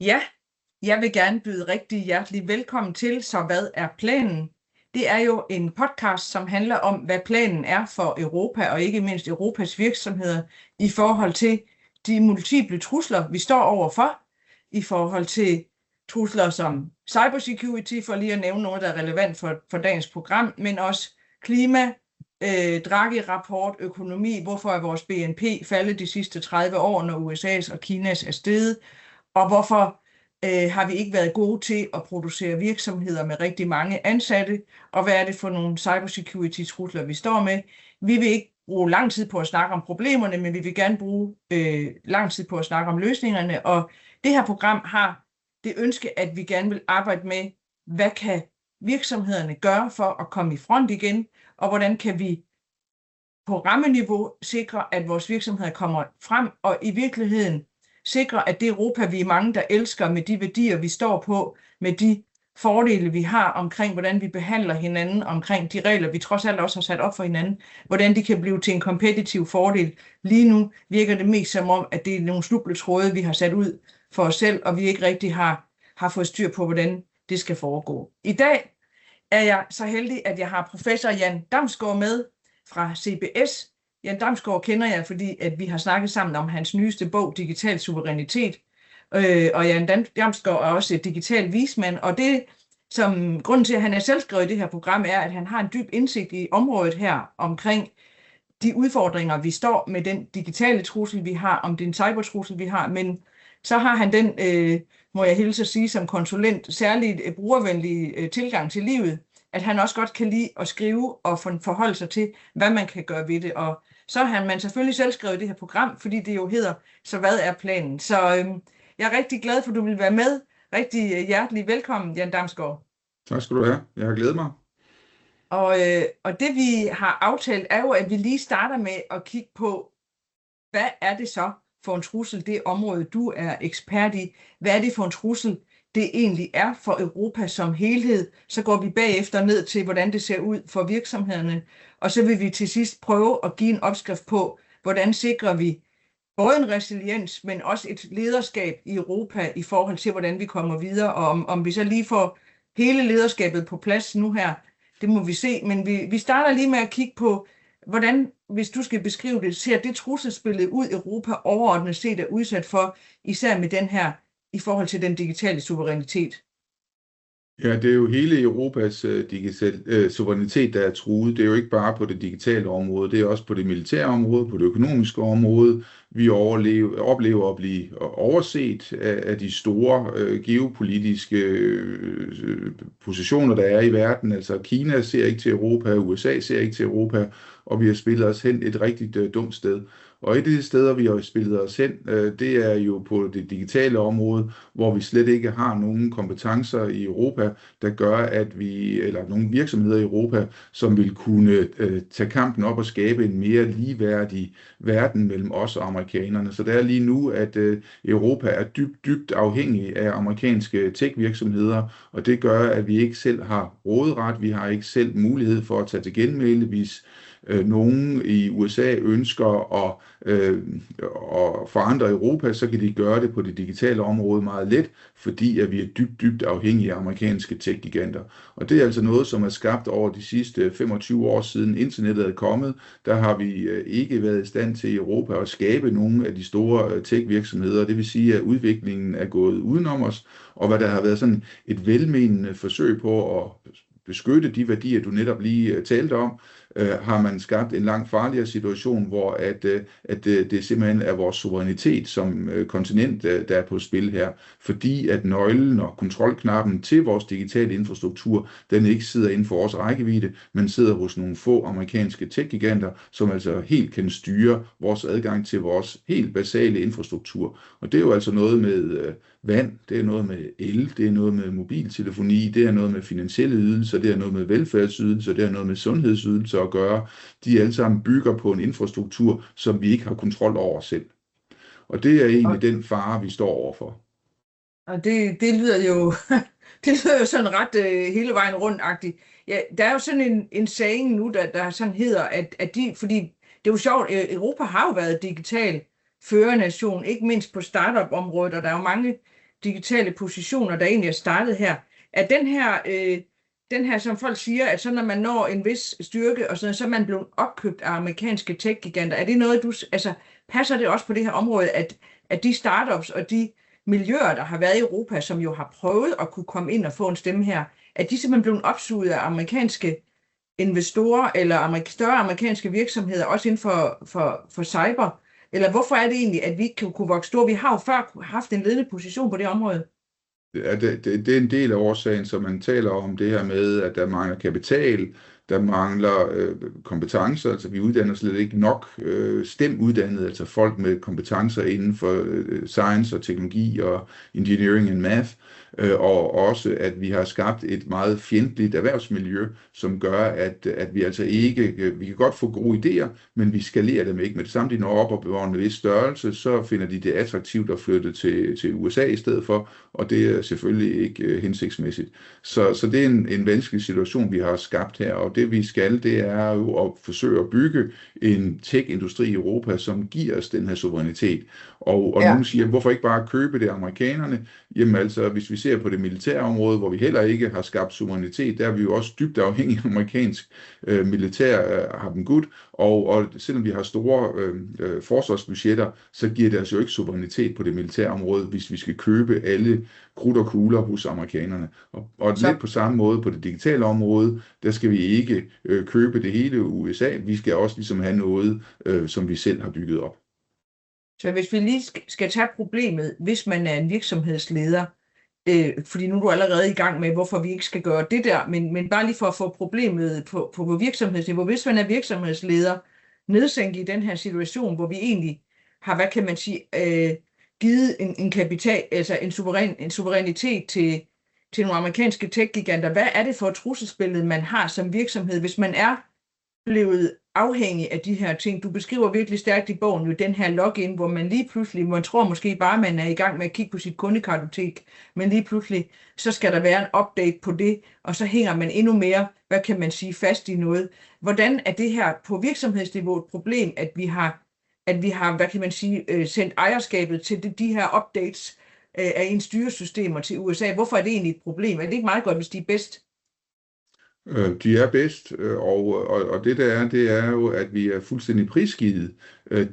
Ja, jeg vil gerne byde rigtig hjertelig velkommen til Så hvad er planen? Det er jo en podcast, som handler om, hvad planen er for Europa og ikke mindst Europas virksomheder i forhold til de multiple trusler, vi står overfor, i forhold til trusler som cybersecurity, for lige at nævne noget, der er relevant for dagens program, men også klima, Draghi-rapport, økonomi, hvorfor er vores BNP faldet de sidste 30 år, når USA's og Kinas er steget, og hvorfor har vi ikke været gode til at producere virksomheder med rigtig mange ansatte, og hvad er det for nogle cybersecurity-trusler, vi står med. Vi vil ikke bruge lang tid på at snakke om problemerne, men vi vil gerne bruge lang tid på at snakke om løsningerne, og det her program har det ønske, at vi gerne vil arbejde med, hvad kan virksomhederne gøre for at komme i front igen, og hvordan kan vi på rammeniveau sikre, at vores virksomheder kommer frem, og i virkeligheden sikre, at det Europa, vi er mange, der elsker, med de værdier, vi står på, med de fordele, vi har omkring, hvordan vi behandler hinanden, omkring de regler, vi trods alt også har sat op for hinanden, hvordan de kan blive til en kompetitiv fordel. Lige nu virker det mest som om, at det er nogle snubletråde, vi har sat ud for os selv, og vi ikke rigtig har fået styr på, hvordan det skal foregå. I dag er jeg så heldig, at jeg har professor Jan Damsgaard med fra CBS. Jan Damsgaard kender jeg, fordi at vi har snakket sammen om hans nyeste bog, Digital Suverænitet. Og Jan Damsgaard er også et digital vismand, og det, som grunden til, at han er selvskrevet i det her program, er, at han har en dyb indsigt i området her omkring de udfordringer, vi står med, den digitale trussel, vi har, om den cybertrussel, vi har, men så har han den, må jeg hilse at sige som konsulent, særligt brugervenlig tilgang til livet, at han også godt kan lide at skrive og forholde sig til, hvad man kan gøre ved det. Og så har man selvfølgelig selv skrevet det her program, fordi det jo hedder, så hvad er planen? Så jeg er rigtig glad for, at du vil være med. Rigtig hjertelig velkommen, Jan Damsgaard. Tak skal du have. Jeg har glædet mig. Og det vi har aftalt er jo, at vi lige starter med at kigge på, hvad er det så for en trussel, det område, du er ekspert i? Hvad er det for en trussel, det egentlig er for Europa som helhed? Så går vi bagefter ned til, hvordan det ser ud for virksomhederne, og så vil vi til sidst prøve at give en opskrift på, hvordan sikrer vi både en resiliens, men også et lederskab i Europa i forhold til, hvordan vi kommer videre, og om vi så lige får hele lederskabet på plads nu her, det må vi se, men vi starter lige med at kigge på, hvordan, hvis du skal beskrive det, ser det trusselsbillede ud, Europa overordnet set er udsat for, især med den her, i forhold til den digitale suverænitet? Ja, det er jo hele Europas suverænitet, der er truet. Det er jo ikke bare på det digitale område, det er også på det militære område, på det økonomiske område. Vi oplever at blive overset af de store geopolitiske positioner, der er i verden. Altså Kina ser ikke til Europa, USA ser ikke til Europa, og vi har spillet os hen et rigtig dumt sted. Og et af de steder, vi har spillet os hen, det er jo på det digitale område, hvor vi slet ikke har nogen kompetencer i Europa, der gør, at vi, eller nogle virksomheder i Europa, som vil kunne tage kampen op og skabe en mere ligeværdig verden mellem os og amerikanerne. Så det er lige nu, at Europa er dybt afhængig af amerikanske tech-virksomheder, og det gør, at vi ikke selv har råderet, vi har ikke selv mulighed for at tage til genmæle, hvis nogen i USA ønsker at forandre Europa, så kan de gøre det på det digitale område meget let, fordi at vi er dybt afhængige af amerikanske tech-giganter. Og det er altså noget, som er skabt over de sidste 25 år siden internettet er kommet. Der har vi ikke været i stand til i Europa at skabe nogle af de store tech-virksomheder. Det vil sige, at udviklingen er gået udenom os, og hvad der har været sådan et velmenende forsøg på at beskytte de værdier, du netop lige talte om, har man skabt en langt farligere situation, hvor at det simpelthen er vores suverænitet som kontinent, der er på spil her, fordi at nøglen og kontrolknappen til vores digitale infrastruktur, den ikke sidder inden for vores rækkevidde, men sidder hos nogle få amerikanske tech-giganter, som altså helt kan styre vores adgang til vores helt basale infrastruktur. Og det er jo altså noget med vand, det er noget med el, det er noget med mobiltelefoni, det er noget med finansielle ydelser, det er noget med velfærdsydelser, det er noget med sundhedsydelser at gøre. De alle sammen bygger på en infrastruktur, som vi ikke har kontrol over selv. Og det er egentlig den fare, vi står overfor. Og det lyder jo, det lyder jo sådan ret hele vejen rundt-agtigt. Ja, der er jo sådan en saying nu, der sådan hedder, at fordi det er jo sjovt, Europa har jo været digital førernation, ikke mindst på startup-området, og der er jo mange digitale positioner, der egentlig er startet her, at den her, som folk siger, at så når man når en vis styrke, og så er man blevet opkøbt af amerikanske tech-giganter. Er det noget, passer det også på det her område, at de startups og de miljøer, der har været i Europa, som jo har prøvet at kunne komme ind og få en stemme her, at de simpelthen blevet opsuget af amerikanske investorer eller større amerikanske virksomheder, også inden for cyber? Eller hvorfor er det egentlig, at vi ikke kunne vokse store? Vi har jo før haft en ledende position på det område. Ja, det er en del af årsagen, så man taler om det her med, at der mangler kapital, der mangler kompetencer, altså vi uddanner slet ikke nok STEM-uddannede, altså folk med kompetencer inden for science og teknologi og engineering and math, og også at vi har skabt et meget fjendtligt erhvervsmiljø, som gør, at vi altså ikke, vi kan godt få gode idéer, men vi skalerer dem ikke. Med det samme, de når op og bevarer en vis størrelse, så finder de det attraktivt at flytte til USA i stedet for, og det er selvfølgelig ikke hensigtsmæssigt. Så det er en vanskelig situation, vi har skabt her, og det vi skal, det er jo at forsøge at bygge en tech-industri i Europa, som giver os den her suverænitet. Og nogen siger, hvorfor ikke bare købe det amerikanerne? Jamen altså, hvis vi ser på det militære område, hvor vi heller ikke har skabt suverænitet, der er vi jo også dybt afhængige af amerikansk militær har dem godt, og selvom vi har store forsvarsbudgetter, så giver det os jo ikke suverænitet på det militære område, hvis vi skal købe alle krudt og kugler hos amerikanerne. Og lidt på samme måde på det digitale område, der skal vi ikke købe det hele USA, vi skal også ligesom have noget, som vi selv har bygget op. Så hvis vi lige skal tage problemet, hvis man er en virksomhedsleder, fordi nu er du allerede i gang med, hvorfor vi ikke skal gøre det der, men bare lige for at få problemet på virksomhedsniveau. Hvis man er virksomhedsleder, nedsænket i den her situation, hvor vi egentlig har, hvad kan man sige, givet en kapital, altså en suverænitet til nogle amerikanske tech-giganter. Hvad er det for et trusselsbillede, man har som virksomhed, hvis man er blevet afhængig af de her ting? Du beskriver virkelig stærkt i bogen jo den her login, hvor man lige pludselig, man tror måske bare, man er i gang med at kigge på sit kundekartotek, men lige pludselig, så skal der være en update på det, og så hænger man endnu mere, hvad kan man sige, fast i noget. Hvordan er det her på virksomhedsniveau et problem, at vi har, hvad kan man sige, sendt ejerskabet til de her updates af ens styresystemer til USA? Hvorfor er det egentlig et problem? Er det ikke meget godt, hvis de er bedst? De er bedst, og det der er, det er jo, at vi er fuldstændig prisgivet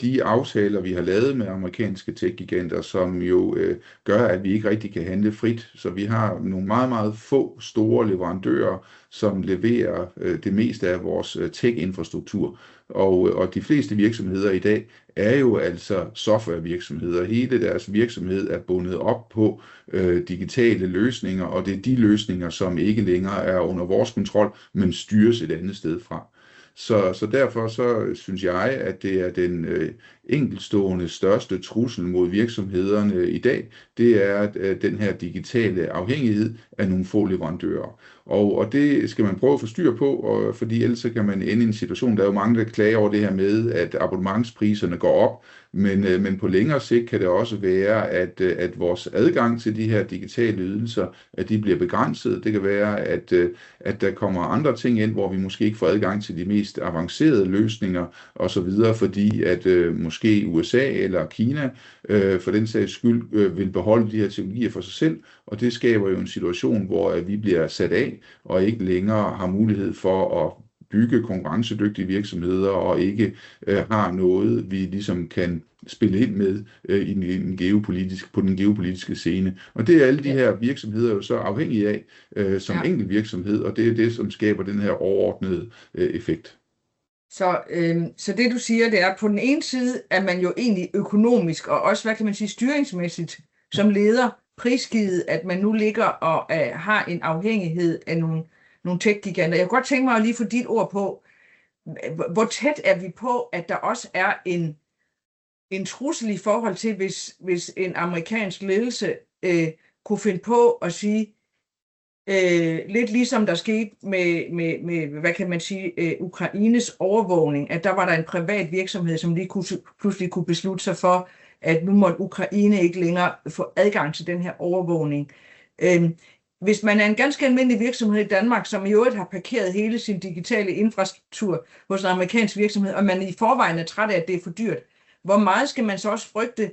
de aftaler, vi har lavet med amerikanske tech-giganter, som jo gør, at vi ikke rigtig kan handle frit. Så vi har nogle meget, meget få store leverandører, som leverer det meste af vores tech-infrastruktur. Og de fleste virksomheder i dag er jo altså softwarevirksomheder. Hele deres virksomhed er bundet op på digitale løsninger, og det er de løsninger, som ikke længere er under vores kontrol, men styres et andet sted fra. Så derfor så synes jeg, at det er den enkeltstående største trussel mod virksomhederne i dag, det er den her digitale afhængighed af nogle få leverandører. Og det skal man prøve at få styr på, fordi ellers så kan man ende i en situation, der er jo mange, der klager over det her med, at abonnementspriserne går op, men på længere sigt kan det også være, at vores adgang til de her digitale ydelser, at de bliver begrænset. Det kan være, at der kommer andre ting ind, hvor vi måske ikke får adgang til de mest avancerede løsninger osv., fordi at måske USA eller Kina for den sags skyld vil beholde de her teknologier for sig selv, og det skaber jo en situation, hvor vi bliver sat af og ikke længere har mulighed for at bygge konkurrencedygtige virksomheder og ikke har noget, vi ligesom kan spille ind med på den geopolitiske scene. Og det er alle de her virksomheder jo så afhængige af som enkelt virksomhed, og det er det, som skaber den her overordnede effekt. Så det du siger, det er, på den ene side er man jo egentlig økonomisk og også, hvad kan man sige, styringsmæssigt som leder prisgivet, at man nu ligger og har en afhængighed af nogle tech-giganter. Jeg kunne godt tænke mig at lige få dit ord på, hvor tæt er vi på, at der også er en trussel i forhold til, hvis en amerikansk ledelse kunne finde på at sige, lidt ligesom der skete med hvad kan man sige, Ukraines overvågning, at der var der en privat virksomhed, som lige pludselig kunne beslutte sig for, at nu måtte Ukraine ikke længere få adgang til den her overvågning. Hvis man er en ganske almindelig virksomhed i Danmark, som i øvrigt har parkeret hele sin digitale infrastruktur hos en amerikansk virksomhed, og man i forvejen er træt af, at det er for dyrt, hvor meget skal man så også frygte,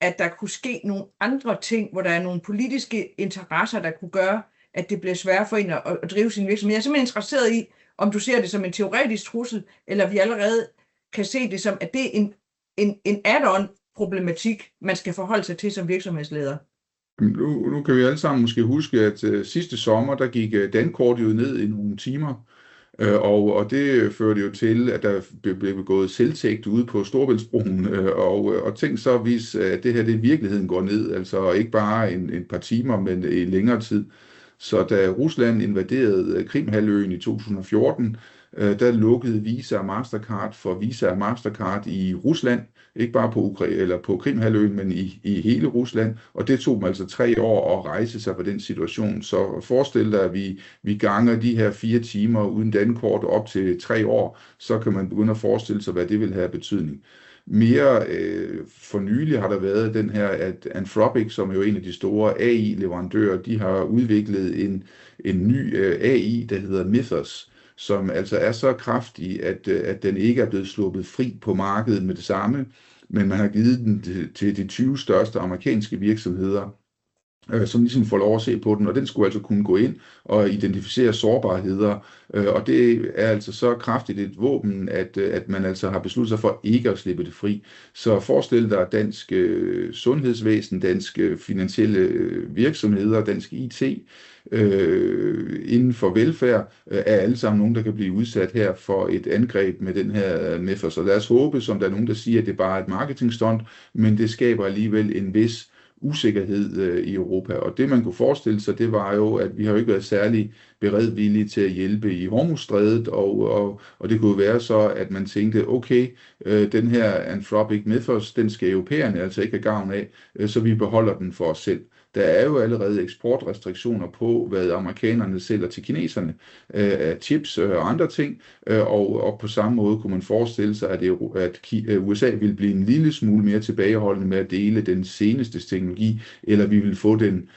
at der kunne ske nogle andre ting, hvor der er nogle politiske interesser, der kunne gøre, at det bliver sværere for en at drive sin virksomhed. Jeg er simpelthen interesseret i, om du ser det som en teoretisk trussel, eller vi allerede kan se det som, at det er en add-on problematik, man skal forholde sig til som virksomhedsleder. Nu kan vi alle sammen måske huske, at sidste sommer, der gik Dankort jo ned i nogle timer, og det førte jo til, at der blev begået selvtægt ude på Storebæltsbroen, og tænk så, hvis at det her det i virkeligheden går ned, altså ikke bare en par timer, men i længere tid. Så da Rusland invaderede Krimhalvøen i 2014, der lukkede Visa og Mastercard for Visa og Mastercard i Rusland, ikke bare på Krimhalvøen, men i hele Rusland, og det tog dem altså 3 år at rejse sig på den situation. Så forestil dig, at vi ganger de her 4 timer uden dankort op til 3 år, så kan man begynde at forestille sig, hvad det vil have betydning. Mere for nylig har der været den her, at Anthropic, som er jo en af de store AI-leverandører, de har udviklet en ny AI, der hedder Mythos, som altså er så kraftig, at den ikke er blevet sluppet fri på markedet med det samme, men man har givet den til de 20 største amerikanske virksomheder, som ligesom får lov at se på den, og den skulle altså kunne gå ind og identificere sårbarheder, og det er altså så kraftigt et våben, at man altså har besluttet sig for ikke at slippe det fri. Så forestil dig, at dansk sundhedsvæsen, danske finansielle virksomheder, dansk IT, inden for velfærd, er alle sammen nogen, der kan blive udsat her for et angreb med den her Mythos. Og lad os håbe, som der er nogen, der siger, at det bare er et marketingstunt, men det skaber alligevel en vis usikkerhed i Europa. Og det man kunne forestille sig, det var jo, at vi har jo ikke været særlig beredvillige til at hjælpe i Hormuzstrædet, og det kunne være så, at man tænkte, okay, den her Anthropic Mythos, den skal europæerne altså ikke have gavn af, så vi beholder den for os selv. Der er jo allerede eksportrestriktioner på, hvad amerikanerne sælger til kineserne af chips og andre ting, og på samme måde kunne man forestille sig, at USA vil blive en lille smule mere tilbageholdende med at dele den seneste teknologi, eller vi vil få den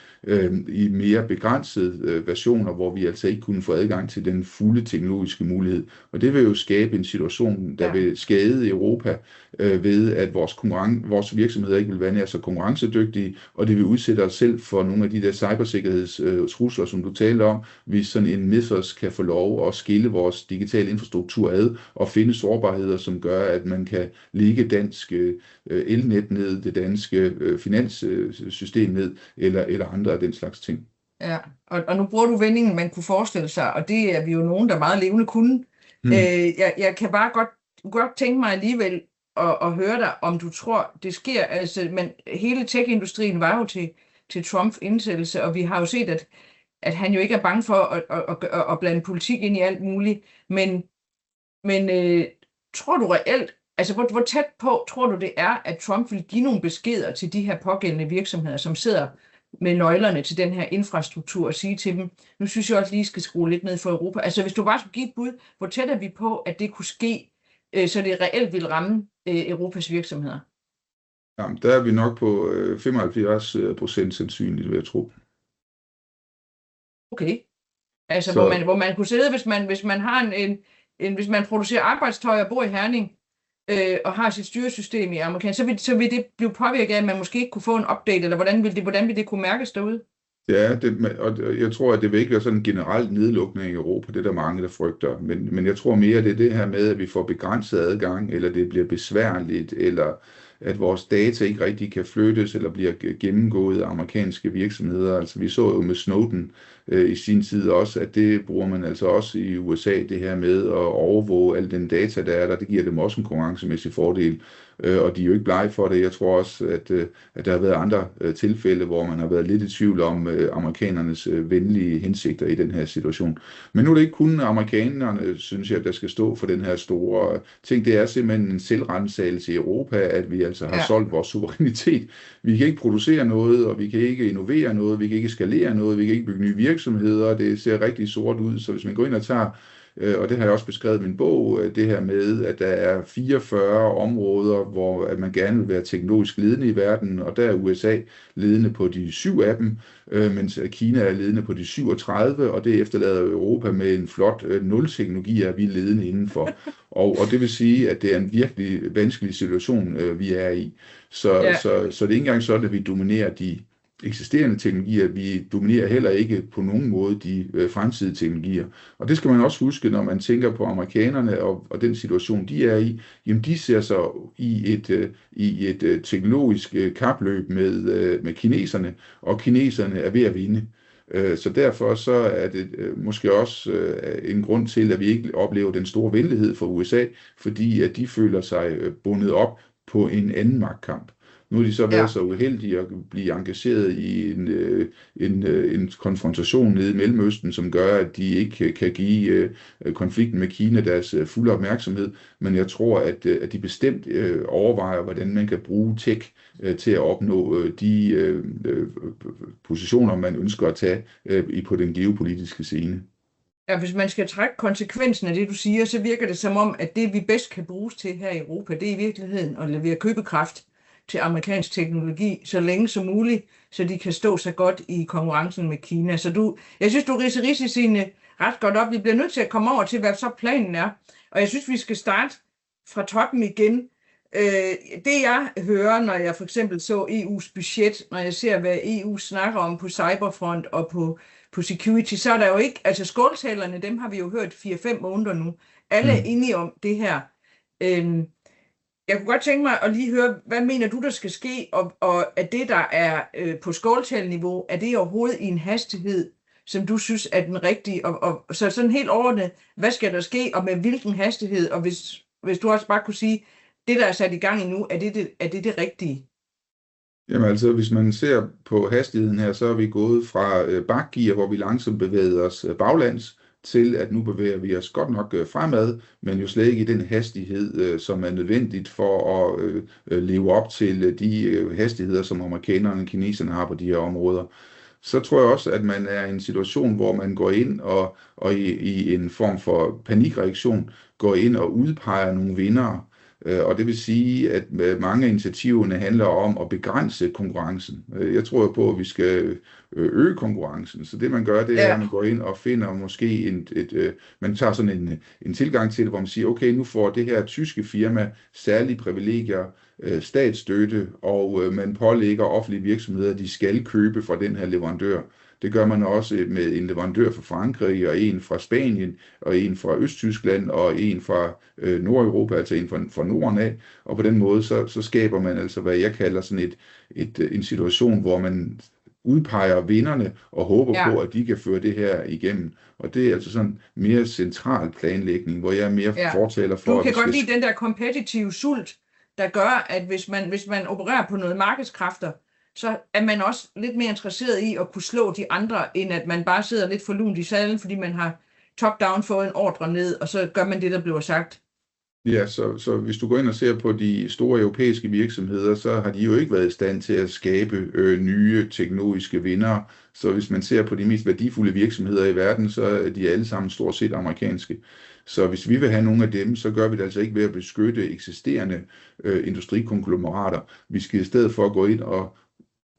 i mere begrænsede versioner, hvor vi altså ikke kunne få adgang til den fulde teknologiske mulighed. Og det vil jo skabe en situation, der vil skade Europa ved, at vores virksomheder ikke vil være nær så konkurrencedygtige, og det vil udsætte os selv for nogle af de der cybersikkerhedstrusler, som du talte om, hvis sådan en Mythos kan få lov at skille vores digitale infrastruktur ad og finde sårbarheder, som gør, at man kan lægge dansk elnet ned, det danske finanssystem ned, eller andre af den slags ting. Ja, og nu bruger du vendingen, man kunne forestille sig, og det er vi jo nogen, der meget levende kunne. Jeg kan bare godt tænke mig alligevel at høre dig, om du tror, det sker. Altså, men hele tech-industrien var jo til Trumps indsættelse, og vi har jo set, at han jo ikke er bange for at blande politik ind i alt muligt. Men tror du reelt, altså hvor tæt på tror du det er, at Trump vil give nogle beskeder til de her pågældende virksomheder, som sidder med nøglerne til den her infrastruktur, og sige til dem, nu synes jeg også lige skal skrue lidt ned for Europa. Altså hvis du bare skulle give et bud, hvor tæt er vi på, at det kunne ske, så det reelt vil ramme Europas virksomheder? Jamen, der er vi nok på 75% sandsynligt, vil jeg tro. Okay. Altså hvor man kunne sidde, hvis man har hvis man producerer arbejdstøj og bor i Herning, og har sit styresystem i amerikansk, så vil det blive påvirket af, at man måske ikke kunne få en update, eller hvordan vil det kunne mærkes derude? Ja, og jeg tror, at det vil ikke være sådan en generel nedlukning i Europa, det er der mange, der frygter, men jeg tror mere, det er det her med, at vi får begrænset adgang, eller det bliver besværligt, eller at vores data ikke rigtig kan flyttes, eller bliver gennemgået af amerikanske virksomheder. Altså vi så jo med Snowden i sin tid også, at det bruger man altså også i USA, det her med at overvåge al den data, der er der. Det giver dem også en konkurrencemæssig fordel, og de er jo ikke blege for det. Jeg tror også, at der har været andre tilfælde, hvor man har været lidt i tvivl om amerikanernes venlige hensigter i den her situation. Men nu er det ikke kun amerikanerne, synes jeg, der skal stå for den her store ting. Det er simpelthen en selvrensagelse i Europa, at vi altså har solgt vores suverænitet. Vi kan ikke producere noget, og vi kan ikke innovere noget, vi kan ikke skalere noget, vi kan ikke bygge nye virksomheder. Det ser rigtig sort ud, så hvis man går ind og tager og det har jeg også beskrevet i min bog, det her med, at der er 44 områder, hvor at man gerne vil være teknologisk ledende i verden, og der er USA ledende på de 7 af dem, mens Kina er ledende på de 37, og det efterlader Europa med en flot 0 teknologier, vi er ledende indenfor. Og det vil sige, at det er en virkelig vanskelig situation, vi er i. Så det er ikke engang sådan, at vi dominerer de eksisterende teknologier. Vi dominerer heller ikke på nogen måde de fremtidige teknologier. Og det skal man også huske, når man tænker på amerikanerne og den situation, de er i. Jamen, de ser sig i et teknologisk kapløb med kineserne, og kineserne er ved at vinde. Så derfor så er det måske også en grund til, at vi ikke oplever den store venlighed for USA, fordi at de føler sig bundet op på en anden magtkamp. Nu har de så været så uheldige at blive engageret i en konfrontation nede i Mellemøsten, som gør, at de ikke kan give konflikten med Kina deres fulde opmærksomhed. Men jeg tror, at de bestemt overvejer, hvordan man kan bruge tech til at opnå de positioner, man ønsker at tage på den geopolitiske scene. Ja, hvis man skal trække konsekvensen af det, du siger, så virker det som om, at det, vi bedst kan bruges til her i Europa, det er i virkeligheden at levere købekraft til amerikansk teknologi så længe som muligt, så de kan stå sig godt i konkurrencen med Kina. Så jeg synes, du ridser risiciene ret godt op. Vi bliver nødt til at komme over til, hvad så planen er. Og jeg synes, vi skal starte fra toppen igen. Det jeg hører, når jeg for eksempel så EU's budget, når jeg ser, hvad EU snakker om på cyberfront og på security, så er der jo ikke, altså skåltalerne, dem har vi jo hørt 4-5 måneder nu. Alle er enige om det her. Jeg kunne godt tænke mig at lige høre, hvad mener du, der skal ske, og er det, der er på skåltaleniveau, er det overhovedet i en hastighed, som du synes er den rigtige, og så sådan helt overordnet, hvad skal der ske, og med hvilken hastighed, og hvis du også bare kunne sige, det der er sat i gang endnu, er det det rigtige? Jamen altså, hvis man ser på hastigheden her, så er vi gået fra bakgear, hvor vi langsomt bevæger os baglands, til at nu bevæger vi os godt nok fremad, men jo slet ikke i den hastighed, som er nødvendigt for at leve op til de hastigheder, som amerikanerne og kineserne har på de her områder. Så tror jeg også, at man er i en situation, hvor man går ind og i en form for panikreaktion går ind og udpeger nogle vindere. Og det vil sige, at mange af initiativerne handler om at begrænse konkurrencen. Jeg tror på, at vi skal øge konkurrencen. Så det man gør, det er, at man går ind og finder måske man tager sådan en tilgang til det, hvor man siger, okay, nu får det her tyske firma særlige privilegier, statsstøtte, og man pålægger offentlige virksomheder, at de skal købe fra den her leverandør. Det gør man også med en leverandør fra Frankrig, og en fra Spanien, og en fra Østtyskland, og en fra Nordeuropa, altså en fra Norden af. Og på den måde, så skaber man altså, hvad jeg kalder sådan en situation, hvor man udpeger vinderne og håber på, at de kan føre det her igennem. Og det er altså sådan mere central planlægning, hvor jeg er mere fortaler for... Du kan godt lide den der kompetitive sult, der gør, at hvis man opererer på noget markedskræfter, så er man også lidt mere interesseret i at kunne slå de andre, end at man bare sidder lidt for lunt i sadlen, fordi man har top-down fået en ordre ned, og så gør man det, der bliver sagt. Ja, så hvis du går ind og ser på de store europæiske virksomheder, så har de jo ikke været i stand til at skabe nye teknologiske vindere. Så hvis man ser på de mest værdifulde virksomheder i verden, så er de alle sammen stort set amerikanske. Så hvis vi vil have nogle af dem, så gør vi det altså ikke ved at beskytte eksisterende industrikonglomerater. Vi skal i stedet for gå ind og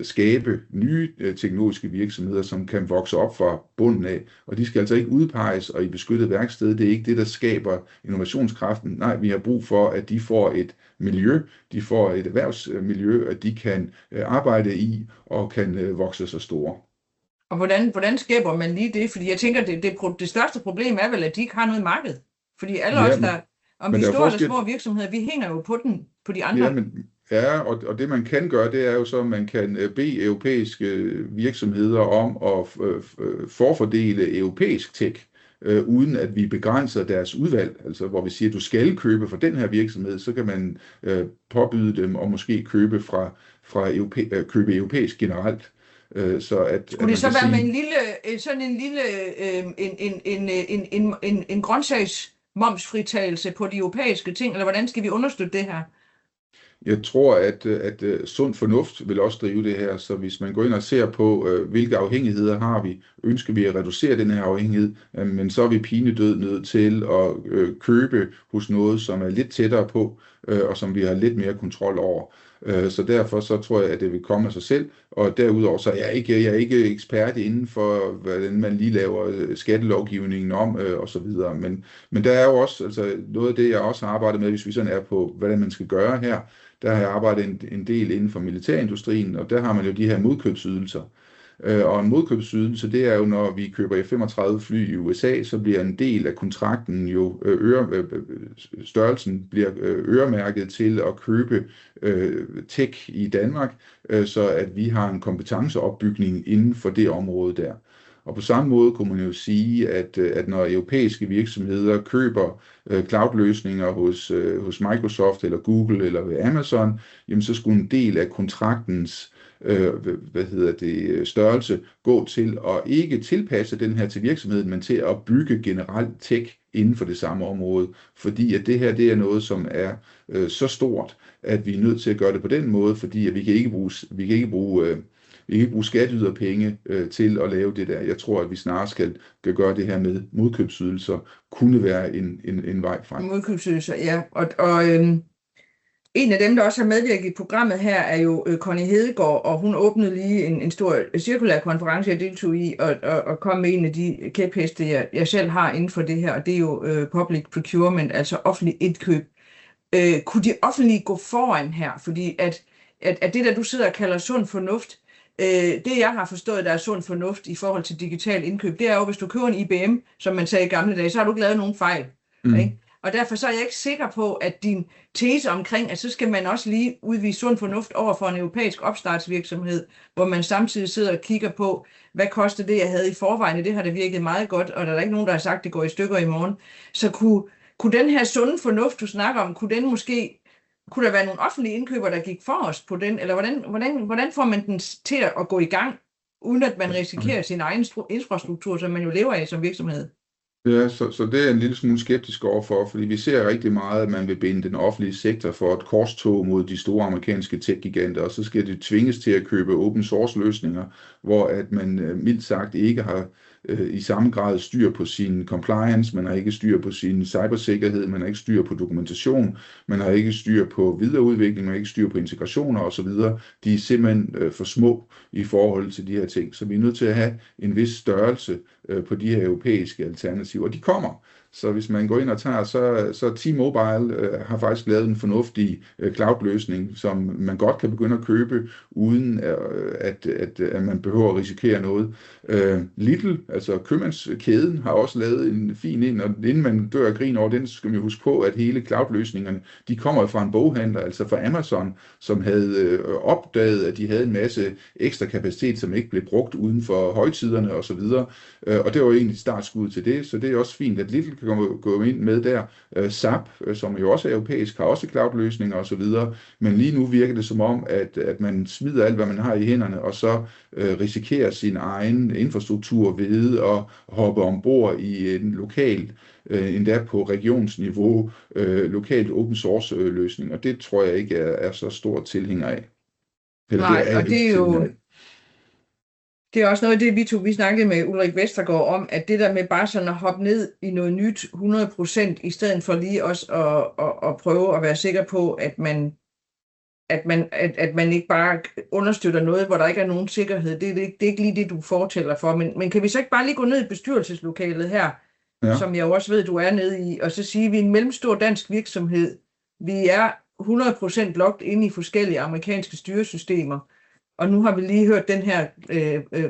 skabe nye teknologiske virksomheder, som kan vokse op fra bunden af. Og de skal altså ikke udpeges og i beskyttet værksted. Det er ikke det, der skaber innovationskraften. Nej, vi har brug for, at de får et miljø, de får et erhvervsmiljø, at de kan arbejde i og kan vokse sig store. Og hvordan skaber man lige det? Fordi jeg tænker, det største problem er vel, at de ikke har noget marked. Fordi alle os, der om vi store eller små virksomheder, vi hænger jo på de andre. Ja, og det man kan gøre, det er jo så, at man kan bede europæiske virksomheder om at forfordele europæisk tech, uden at vi begrænser deres udvalg. Altså hvor vi siger, at du skal købe fra den her virksomhed, så kan man påbyde dem at måske købe købe europæisk generelt. Skulle det så være med en grøntsagsmomsfritagelse på de europæiske ting, eller hvordan skal vi understøtte det her? Jeg tror, at sund fornuft vil også drive det her, så hvis man går ind og ser på, hvilke afhængigheder har vi, ønsker vi at reducere den her afhængighed, men så er vi pinedød nødt til at købe hos noget, som er lidt tættere på, og som vi har lidt mere kontrol over. Så derfor så tror jeg, at det vil komme af sig selv, og derudover så er jeg er ikke ekspert inden for, hvordan man lige laver skattelovgivningen om, og så videre. Men der er jo også altså noget af det, jeg også har arbejdet med, hvis vi sådan er på, hvad man skal gøre her. Der har jeg arbejdet en del inden for militærindustrien, og der har man jo de her modkøbsydelser. Og en modkøbsydelse, det er jo, når vi køber F-35 fly i USA, så bliver en del af kontrakten jo, størrelsen bliver øremærket til at købe tech i Danmark, så at vi har en kompetenceopbygning inden for det område der. Og på samme måde kunne man jo sige, at når europæiske virksomheder køber cloud-løsninger hos Microsoft eller Google eller ved Amazon, jamen så skulle en del af kontraktens størrelse gå til at ikke tilpasse den her til virksomheden, men til at bygge generelt tech inden for det samme område. Fordi at det her det er noget, som er så stort, at vi er nødt til at gøre det på den måde, fordi at vi kan ikke bruge skatteyderpenge til at lave det der. Jeg tror, at vi snart skal gøre det her med modkøbsydelser, kunne være en vej frem. Modkøbsydelser, ja. Og en af dem, der også har medvirket i programmet her, er jo Connie Hedegaard, og hun åbnede lige en stor cirkulær konference, jeg deltog i, og kom med en af de kæpheste, jeg selv har inden for det her, og det er jo public procurement, altså offentlig indkøb. Kunne de offentlige gå foran her? Fordi at det, der du sidder og kalder sund fornuft, det jeg har forstået, der er sund fornuft i forhold til digital indkøb, det er jo, hvis du køber en IBM, som man sagde i gamle dage, så har du ikke lavet nogen fejl. Ikke? Og derfor så er jeg ikke sikker på, at din tese omkring, at så skal man også lige udvise sund fornuft over for en europæisk opstartsvirksomhed, hvor man samtidig sidder og kigger på, hvad koster det, jeg havde i forvejen, det har det virket meget godt, og der er ikke nogen, der har sagt, at det går i stykker i morgen. Så kunne den her sunde fornuft, du snakker om, kunne der være nogle offentlige indkøber, der gik for os på den, eller hvordan får man den til at gå i gang, uden at man risikerer sin egen infrastruktur, som man jo lever af som virksomhed? Ja, så det er en lille smule skeptisk overfor, fordi vi ser rigtig meget, at man vil binde den offentlige sektor for et korstog mod de store amerikanske tech-giganter, og så skal det tvinges til at købe open source løsninger, hvor at man mildt sagt ikke har i samme grad styr på sin compliance, man har ikke styr på sin cybersikkerhed, man har ikke styr på dokumentation, man har ikke styr på videreudvikling, man har ikke styr på integrationer osv. De er simpelthen for små i forhold til de her ting, så vi er nødt til at have en vis størrelse på de her europæiske alternativer, og de kommer. Så hvis man går ind og tager, så T-Mobile har faktisk lavet en fornuftig cloud-løsning, som man godt kan begynde at købe, uden at man behøver at risikere noget. Lidl, altså købmandskæden, har også lavet en fin en, og inden man dør af grin over den, så skal man huske på, at hele cloud-løsningerne, de kommer fra en boghandler, altså fra Amazon, som havde opdaget, at de havde en masse ekstra kapacitet, som ikke blev brugt uden for højtiderne osv., og det var jo egentlig startskud til det, så det er også fint, at Lidl kan gå ind med der. SAP, som jo også er europæisk, har også cloud-løsninger osv., men lige nu virker det som om, at man smider alt, hvad man har i hænderne, og så risikerer sin egen infrastruktur ved at hoppe ombord i en lokal, endda på regionsniveau, lokalt open source løsning, og det tror jeg ikke er så stor tilhænger af. Nej, og det er jo... Det er også noget af det, vi snakkede med Ulrik Vestergaard om, at det der med bare sådan at hoppe ned i noget nyt 100%, i stedet for lige også at prøve at være sikker på, at man ikke bare understøtter noget, hvor der ikke er nogen sikkerhed. Det er ikke lige det, du fortæller for. Men kan vi så ikke bare lige gå ned i bestyrelseslokalet her, ja, som jeg jo også ved, du er nede i, og så sige, at vi er en mellemstor dansk virksomhed. Vi er 100% logget inde i forskellige amerikanske styresystemer. Og nu har vi lige hørt den her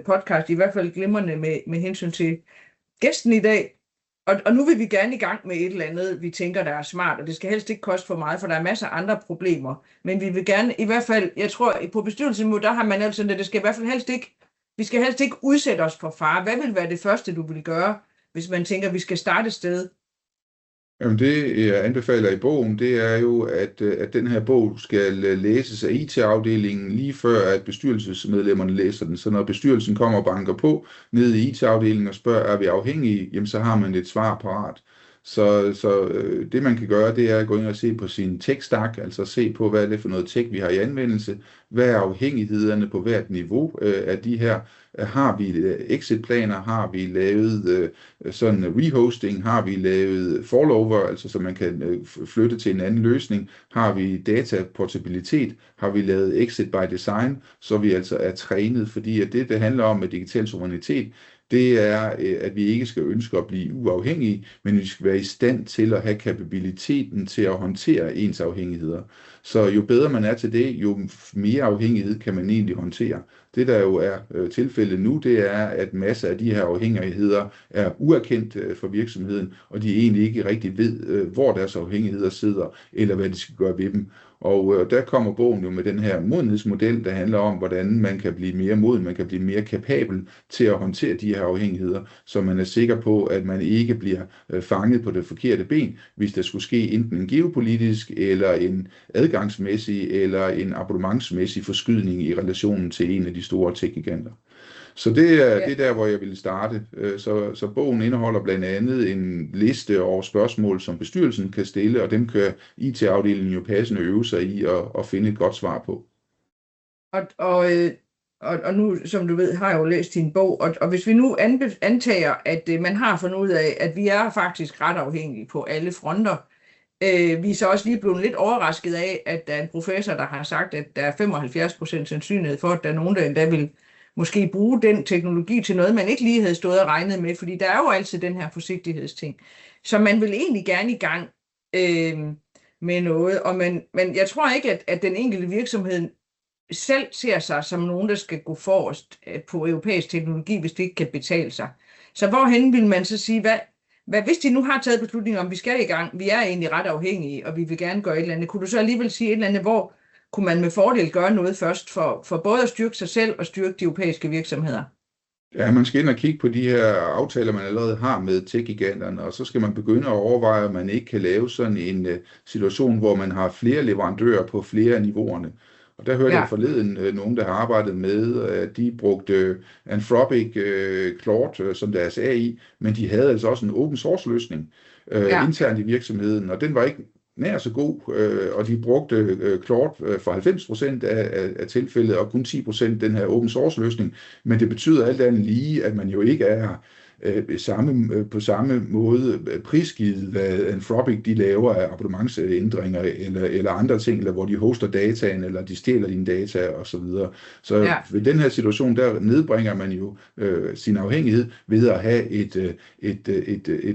podcast, i hvert fald glimrende med hensyn til gæsten i dag. Og nu vil vi gerne i gang med et eller andet, vi tænker, der er smart, og det skal helst ikke koste for meget, for der er masser af andre problemer. Men vi vil gerne, i hvert fald, jeg tror, på bestyrelsesniveau, der har man altså sådan, at det skal i hvert fald vi skal helst ikke udsætte os for fare. Hvad vil være det første, du vil gøre, hvis man tænker, at vi skal starte et sted? Jamen det, jeg anbefaler i bogen, det er jo, at den her bog skal læses af IT-afdelingen lige før, at bestyrelsesmedlemmerne læser den. Så når bestyrelsen kommer og banker på ned i IT-afdelingen og spørger, er vi afhængige, jamen så har man et svar parat. Så det man kan gøre, det er at gå ind og se på sin tech-stack, altså se på, hvad er det for noget tech, vi har i anvendelse, hvad er afhængighederne på hvert niveau af de her. Har vi exit-planer, har vi lavet sådan rehosting, har vi lavet fallover, altså så man kan flytte til en anden løsning, har vi data portabilitet, har vi lavet exit by design, så vi altså er trænet, fordi at det handler om med digital suverænitet, det er, at vi ikke skal ønske at blive uafhængige, men vi skal være i stand til at have kapabiliteten til at håndtere ens afhængigheder. Så jo bedre man er til det, jo mere afhængighed kan man egentlig håndtere. Det der jo er tilfældet nu, det er, at masser af de her afhængigheder er uerkendt for virksomheden, og de egentlig ikke rigtig ved, hvor deres afhængigheder sidder, eller hvad de skal gøre ved dem. Og der kommer bogen jo med den her modenhedsmodel, der handler om, hvordan man kan blive mere moden, man kan blive mere kapabel til at håndtere de her afhængigheder, så man er sikker på, at man ikke bliver fanget på det forkerte ben, hvis der skulle ske enten en geopolitisk, eller en adgangsmæssig, eller en abonnementsmæssig forskydning i relationen til en af de store tech-giganter. Så det er der, hvor jeg ville starte. Så bogen indeholder blandt andet en liste over spørgsmål, som bestyrelsen kan stille, og dem kan IT-afdelingen jo passende øve sig i at finde et godt svar på. Og nu, som du ved, har jeg jo læst din bog, og hvis vi nu antager, at man har fundet ud af, at vi er faktisk ret afhængige på alle fronter, vi er så også lige blevet lidt overrasket af, at der er en professor, der har sagt, at der er 75% sandsynlighed for, at der er nogen, der endda vil måske bruge den teknologi til noget, man ikke lige havde stået og regnet med, fordi der er jo altid den her forsigtighedsting. Så man vil egentlig gerne i gang med noget, men jeg tror ikke, at den enkelte virksomhed selv ser sig som nogen, der skal gå forrest på europæisk teknologi, hvis det ikke kan betale sig. Så hvorhen vil man så sige, hvad hvis de nu har taget beslutningen om, vi skal i gang, vi er egentlig ret afhængige, og vi vil gerne gøre et eller andet, kunne du så alligevel sige et eller andet, hvor kunne man med fordel gøre noget først for både at styrke sig selv og styrke de europæiske virksomheder? Ja, man skal ind og kigge på de her aftaler, man allerede har med tech-giganterne, og så skal man begynde at overveje, om man ikke kan lave sådan en situation, hvor man har flere leverandører på flere af niveauerne. Og der hørte jeg forleden nogen, der har arbejdet med, at de brugte Anthropic Claude som deres AI, men de havde altså også en open source løsning internt i virksomheden, og den var ikke nær så god, og de brugte Claude for 90% af tilfældet, og kun 10% den her open source løsning, men det betyder alt andet lige, at man jo ikke er på samme måde prisgivet, hvad Anthropic de laver af abonnementsændringer eller andre ting, eller hvor de hoster dataen, eller de stjæler dine data osv. Så ved den her situation, der nedbringer man jo sin afhængighed ved at have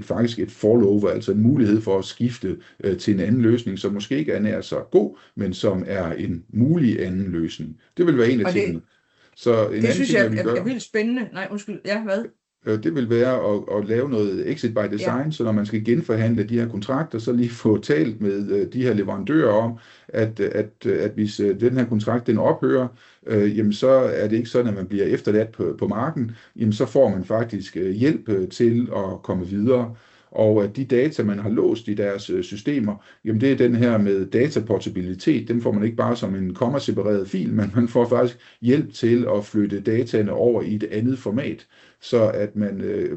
faktisk et fallover, altså en mulighed for at skifte til en anden løsning, som måske ikke er nær så god, men som er en mulig anden løsning. Det vil være en af tingene. Så en det synes jeg er vildt spændende. Nej, undskyld. Ja, hvad? Det vil være at lave noget exit by design, så når man skal genforhandle de her kontrakter, så lige få talt med de her leverandører om, at hvis den her kontrakt den ophører, jamen så er det ikke sådan, at man bliver efterladt på marken, jamen så får man faktisk hjælp til at komme videre. Og at de data, man har låst i deres systemer, jamen det er den her med dataportabilitet. Den får man ikke bare som en komma-separeret fil, men man får faktisk hjælp til at flytte dataene over i et andet format, så at man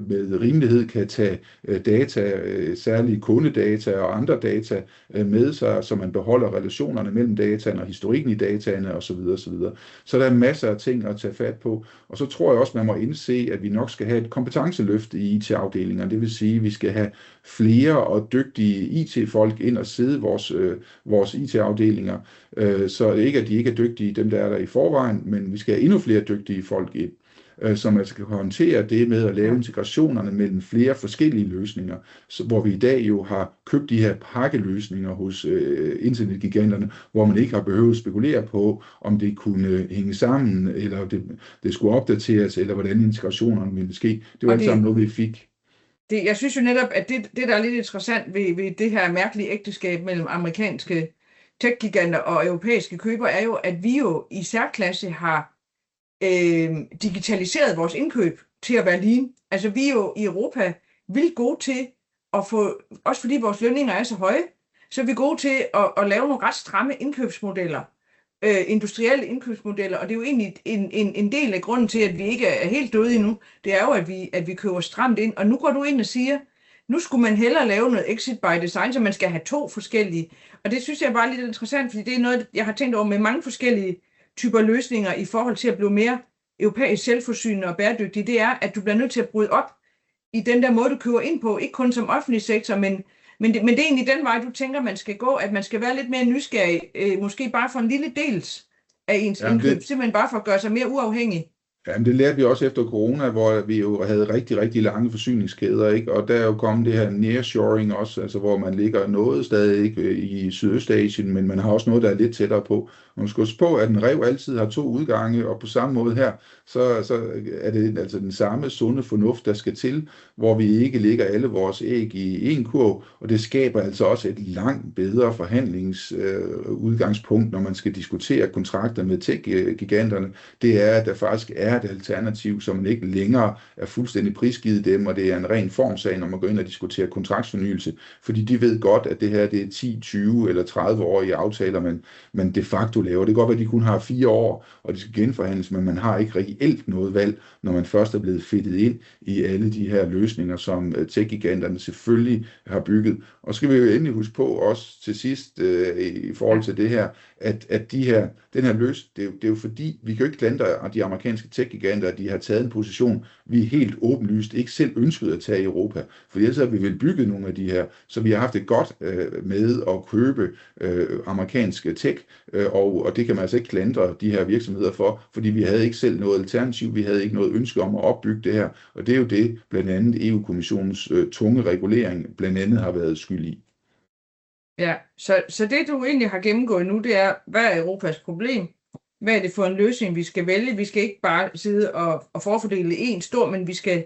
med rimelighed kan tage data, særlige kundedata og andre data med sig, så man beholder relationerne mellem dataene og historikken i dataene osv. osv. Så der er masser af ting at tage fat på. Og så tror jeg også, man må indse, at vi nok skal have et kompetenceløft i IT-afdelingerne. Det vil sige, at vi skal have flere og dygtige IT-folk ind og sidde vores IT-afdelinger. Så ikke, at de ikke er dygtige, dem der er der i forvejen, men vi skal have endnu flere dygtige folk ind, som altså kan håndtere det med at lave integrationerne mellem flere forskellige løsninger, hvor vi i dag jo har købt de her pakkeløsninger hos internetgiganterne, hvor man ikke har behøvet at spekulere på, om det kunne hænge sammen, eller det skulle opdateres, eller hvordan integrationerne ville ske. Det var alt sammen noget, vi fik. Jeg synes jo netop, at det der er lidt interessant ved det her mærkelige ægteskab mellem amerikanske tech-giganter og europæiske køber, er jo, at vi jo i særklasse har digitaliseret vores indkøb til at være lean. Altså vi er jo i Europa vildt gode til at få, også fordi vores lønninger er så høje, så er vi gode til at lave nogle ret stramme indkøbsmodeller, industrielle indkøbsmodeller, og det er jo egentlig en del af grunden til, at vi ikke er helt døde endnu. Det er jo, at vi køber stramt ind, og nu går du ind og siger, nu skulle man hellere lave noget exit by design, så man skal have to forskellige. Og det synes jeg bare er lidt interessant, fordi det er noget, jeg har tænkt over med mange forskellige typer løsninger i forhold til at blive mere europæisk selvforsynende og bæredygtig. Det er, at du bliver nødt til at bryde op i den der måde, du køber ind på, ikke kun som offentlig sektor, men det er egentlig den vej, du tænker, man skal gå, at man skal være lidt mere nysgerrig, måske bare for en lille dels af ens indkøb, simpelthen bare for at gøre sig mere uafhængig. Jamen, det lærte vi også efter corona, hvor vi jo havde rigtig, rigtig lange forsyningskæder, ikke? Og der er jo kommet det her nearshoring også, altså hvor man ligger noget stadig ikke i Sydøstasien, men man har også noget, der er lidt tættere på. Og man skal huske på, at en ræv altid har to udgange, og på samme måde her, så er det altså den samme sunde fornuft, der skal til, hvor vi ikke lægger alle vores æg i en kurv, og det skaber altså også et langt bedre forhandlingsudgangspunkt, når man skal diskutere kontrakter med tech-giganterne. Det er, at der faktisk er et alternativ, så man ikke længere er fuldstændig prisgivet dem, og det er en ren formsag, når man går ind og diskuterer kontraktsfornyelse, fordi de ved godt, at det her det er 10, 20 eller 30 år i aftaler, man de facto laver. Det kan godt være, at de kun har 4 år, og de skal genforhandles, men man har ikke reelt noget valg, når man først er blevet fedtet ind i alle de her løsninger, som tech-giganterne selvfølgelig har bygget. Og så skal vi jo endelig huske på også til sidst i forhold til det her, at den her løsning, det er jo fordi, vi kan jo ikke klandre de amerikanske tech-giganter, at de har taget en position, vi helt åbenlyst ikke selv ønskede at tage i Europa. For ellers har vi vel bygget nogle af de her, så vi har haft det godt med at købe amerikansk tech, og det kan man altså ikke klandre de her virksomheder for, fordi vi havde ikke selv noget alternativ, vi havde ikke noget ønske om at opbygge det her, og det er jo det, blandt andet EU-kommissionens tunge regulering blandt andet har været skyld i. Ja, så det du egentlig har gennemgået nu, det er, hvad er Europas problem? Hvad er det for en løsning, vi skal vælge? Vi skal ikke bare sidde og forfordele en stor, men vi skal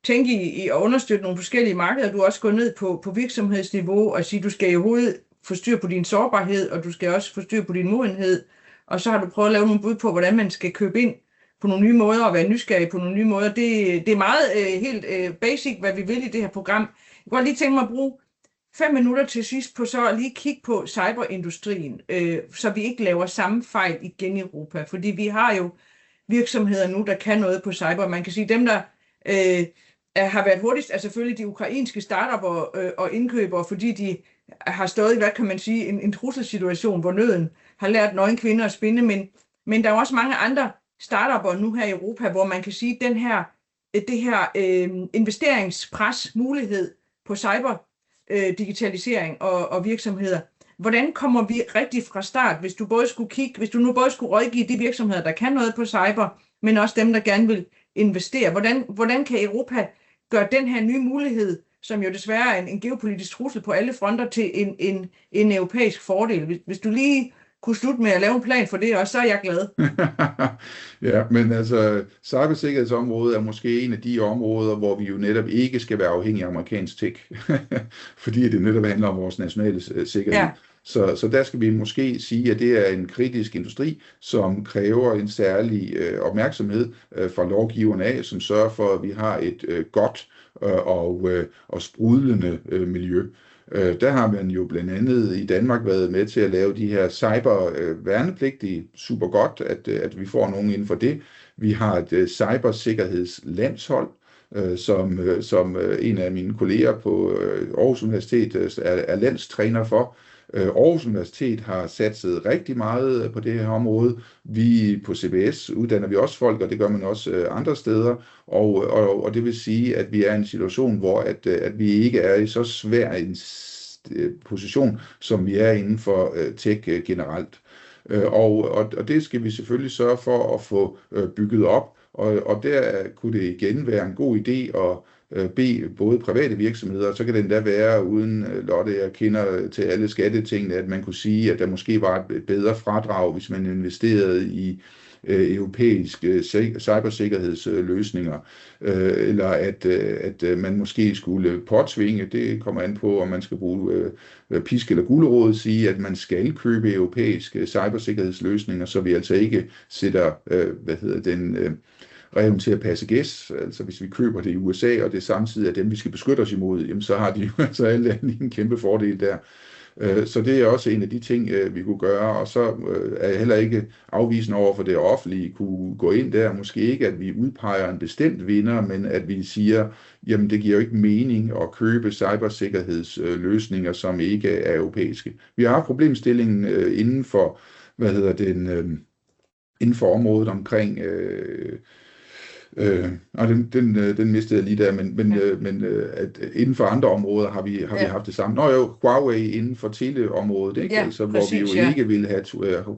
tænke i at understøtte nogle forskellige markeder. Du er også gået ned på virksomhedsniveau og sige, du skal i hovedet få styr på din sårbarhed, og du skal også få styr på din modenhed. Og så har du prøvet at lave nogle bud på, hvordan man skal købe ind på nogle nye måder og være nysgerrig på nogle nye måder. Det er meget helt basic, hvad vi vil i det her program. Jeg kunne godt lige tænke mig at bruge 5 minutter til sidst på så at lige kigge på cyberindustrien, så vi ikke laver samme fejl igen i Europa. Fordi vi har jo virksomheder nu, der kan noget på cyber. Man kan sige, dem der har været hurtigst, er selvfølgelig de ukrainske startupper og indkøbere, fordi de har stået i, hvad kan man sige, en trusselssituation, hvor nøden har lært nøgen kvinder at spinde. Men der er også mange andre startupper nu her i Europa, hvor man kan sige, at det her investeringspres, mulighed på cyber, digitalisering og virksomheder. Hvordan kommer vi rigtig fra start, hvis du nu både skulle rådgive de virksomheder, der kan noget på cyber, men også dem, der gerne vil investere? Hvordan kan Europa gøre den her nye mulighed, som jo desværre er en geopolitisk trussel på alle fronter, til en europæisk fordel? Hvis du lige kunne slutte med at lave en plan for det også, så er jeg glad. Ja, men altså, cybersikkerhedsområdet er måske en af de områder, hvor vi jo netop ikke skal være afhængige af amerikansk tech, fordi det netop handler om vores nationale sikkerhed. Ja. Så der skal vi måske sige, at det er en kritisk industri, som kræver en særlig opmærksomhed fra lovgiverne af, som sørger for, at vi har et godt og sprudlende miljø. Der har man jo blandt andet i Danmark været med til at lave de her cyber-værnepligtige. Super godt, at vi får nogen inden for det. Vi har et cybersikkerhedslandshold, som en af mine kolleger på Aarhus Universitet er landstræner for. Aarhus Universitet har satset rigtig meget på det her område. Vi på CBS uddanner vi også folk, og det gør man også andre steder. Og det vil sige, at vi er i en situation, hvor at vi ikke er i så svær en position, som vi er inden for tech generelt. Og det skal vi selvfølgelig sørge for at få bygget op. Og der kunne det igen være en god idé at bede både private virksomheder, og så kan det endda være, uden Lotte, jeg kender til alle skattetingene, at man kunne sige, at der måske var et bedre fradrag, hvis man investerede i europæiske cybersikkerhedsløsninger, eller at man måske skulle påtvinge, det kommer an på, om man skal bruge pisk eller gulerod, sige, at man skal købe europæiske cybersikkerhedsløsninger, så vi altså ikke sætter, reven til at passe gæs. Altså hvis vi køber det i USA, og det samtidig er dem, vi skal beskytte os imod, jamen, så har de jo altså alle en kæmpe fordel der. Så det er også en af de ting, vi kunne gøre, og så er jeg heller ikke afvisende over for det offentlige kunne gå ind der. Måske ikke, at vi udpeger en bestemt vinder, men at vi siger, jamen det giver jo ikke mening at købe cybersikkerhedsløsninger, som ikke er europæiske. Vi har haft problemstillingen inden for, inden for området omkring den mistede jeg lige der, men at inden for andre områder har vi haft det samme. Nå jo, Huawei inden for teleområdet, ikke? Ja, altså, præcis, hvor vi jo ikke vil have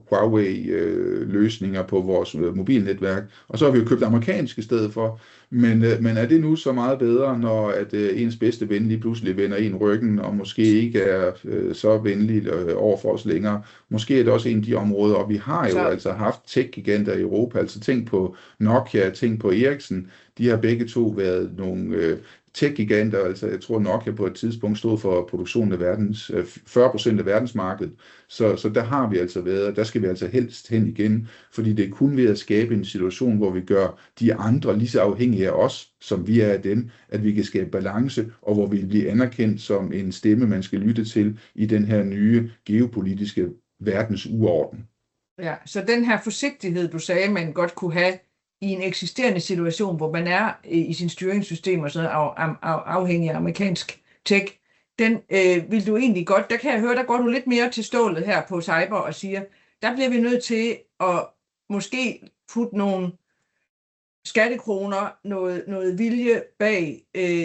Huawei-løsninger på vores mobilnetværk, og så har vi jo købt amerikanske i stedet for. Men er det nu så meget bedre, når at ens bedste ven lige pludselig vender en ryggen, og måske ikke er så venlig over for os længere? Måske er det også en af de områder, og vi har jo altså haft tech-giganter i Europa, altså tænk på Nokia, tænk på Ericsson, de har begge to været nogle tech-giganter, altså jeg tror Nokia på et tidspunkt stod for produktionen af 40% af verdensmarkedet, så der har vi altså været, der skal vi altså helst hen igen, fordi det er kun ved at skabe en situation, hvor vi gør de andre lige så afhængige af os, som vi er af dem, at vi kan skabe balance, og hvor vi bliver anerkendt som en stemme, man skal lytte til i den her nye geopolitiske verdensuorden. Ja, så den her forsigtighed, du sagde, man godt kunne have i en eksisterende situation, hvor man er i sin styringssystem og sådan afhængig af amerikansk tech, den vil du egentlig godt, der kan jeg høre, der går du lidt mere til stålet her på cyber og siger, der bliver vi nødt til at måske putte nogle skattekroner, noget vilje bag,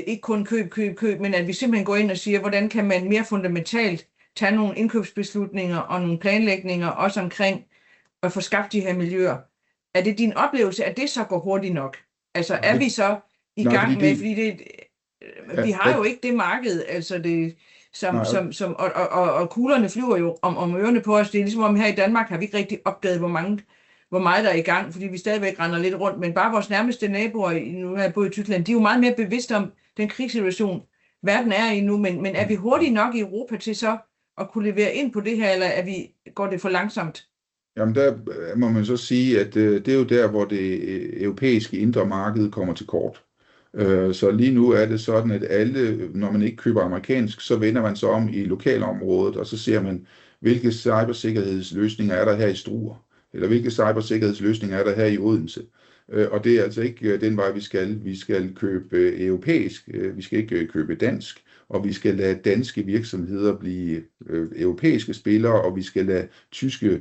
ikke kun køb, men at vi simpelthen går ind og siger, hvordan kan man mere fundamentalt tage nogle indkøbsbeslutninger og nogle planlægninger, også omkring at få skabt de her miljøer. Er det din oplevelse, at det så går hurtigt nok? Altså er vi så i gang med, fordi vi har jo ikke det marked, altså det, og kuglerne flyver jo om ørerne på os. Det er ligesom om her i Danmark har vi ikke rigtig opdaget, hvor meget der er i gang, fordi vi stadigvæk render lidt rundt, men bare vores nærmeste naboer, nu har jeg boet i Tyskland, de er jo meget mere bevidste om den krigssituation, verden er i nu, men er vi hurtigt nok i Europa til så at kunne levere ind på det her, eller går det for langsomt? Jamen der må man så sige, at det er jo der, hvor det europæiske indre marked kommer til kort. Så lige nu er det sådan, at alle, når man ikke køber amerikansk, så vender man sig om i lokalområdet, og så ser man, hvilke cybersikkerhedsløsninger er der her i Struer, eller hvilke cybersikkerhedsløsninger er der her i Odense. Og det er altså ikke den vej, vi skal. Vi skal købe europæisk, vi skal ikke købe dansk, og vi skal lade danske virksomheder blive europæiske spillere, og vi skal lade tyske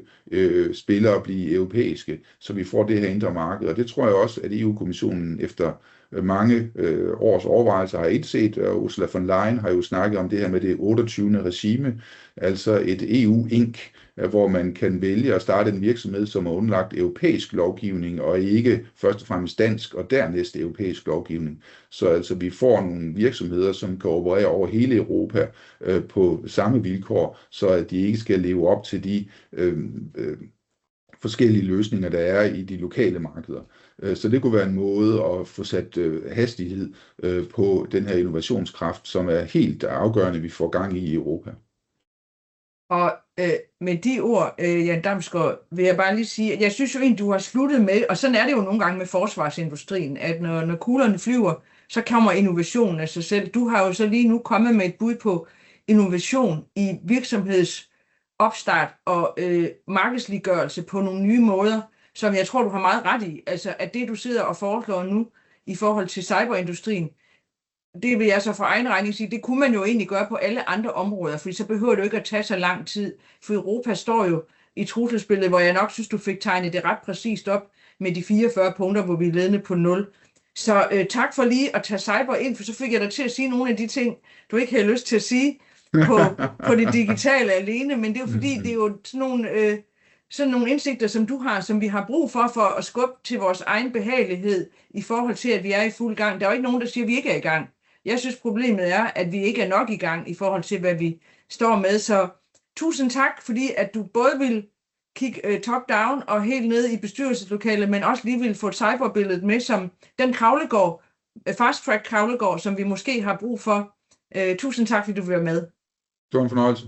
spillere blive europæiske, så vi får det her indre marked. Og det tror jeg også, at EU-kommissionen efter mange års overvejelser har indset, og Ursula von Leyen har jo snakket om det her med det 28. regime, altså et EU-Inc., hvor man kan vælge at starte en virksomhed, som er underlagt europæisk lovgivning, og ikke først og fremmest dansk og dernæst europæisk lovgivning. Så altså vi får nogle virksomheder, som kan operere over hele Europa på samme vilkår, så at de ikke skal leve op til de forskellige løsninger, der er i de lokale markeder. Så det kunne være en måde at få sat hastighed på den her innovationskraft, som er helt afgørende, vi får gang i Europa. Og med de ord, Jan Damsgaard, vil jeg bare lige sige, at jeg synes jo egentlig, du har sluttet med, og sådan er det jo nogle gange med forsvarsindustrien, at når kuglerne flyver, så kommer innovationen af sig selv. Du har jo så lige nu kommet med et bud på innovation i virksomhedsopstart og markedsliggørelse på nogle nye måder, som jeg tror, du har meget ret i. Altså, at det, du sidder og foreslår nu i forhold til cyberindustrien, det vil jeg så for egen regning sige, det kunne man jo egentlig gøre på alle andre områder, fordi så behøver det jo ikke at tage så lang tid, for Europa står jo i trusselsbilledet, hvor jeg nok synes, du fik tegnet det ret præcist op med de 44 punkter, hvor vi er ledende på 0. Så tak for lige at tage cyber ind, for så fik jeg dig til at sige nogle af de ting, du ikke havde lyst til at sige på det digitale alene, men det er jo fordi, det er jo sådan nogle indsigter, som du har, som vi har brug for at skubbe til vores egen behagelighed i forhold til, at vi er i fuld gang. Der er jo ikke nogen, der siger, at vi ikke er i gang. Jeg synes, problemet er, at vi ikke er nok i gang i forhold til, hvad vi står med. Så tusind tak, fordi at du både vil kigge top-down og helt ned i bestyrelseslokalet, men også lige vil få cyberbilledet med som den kravlegård, fast-track kravlegård, som vi måske har brug for. Tusind tak, fordi du vil være med. Det var en fornøjelse.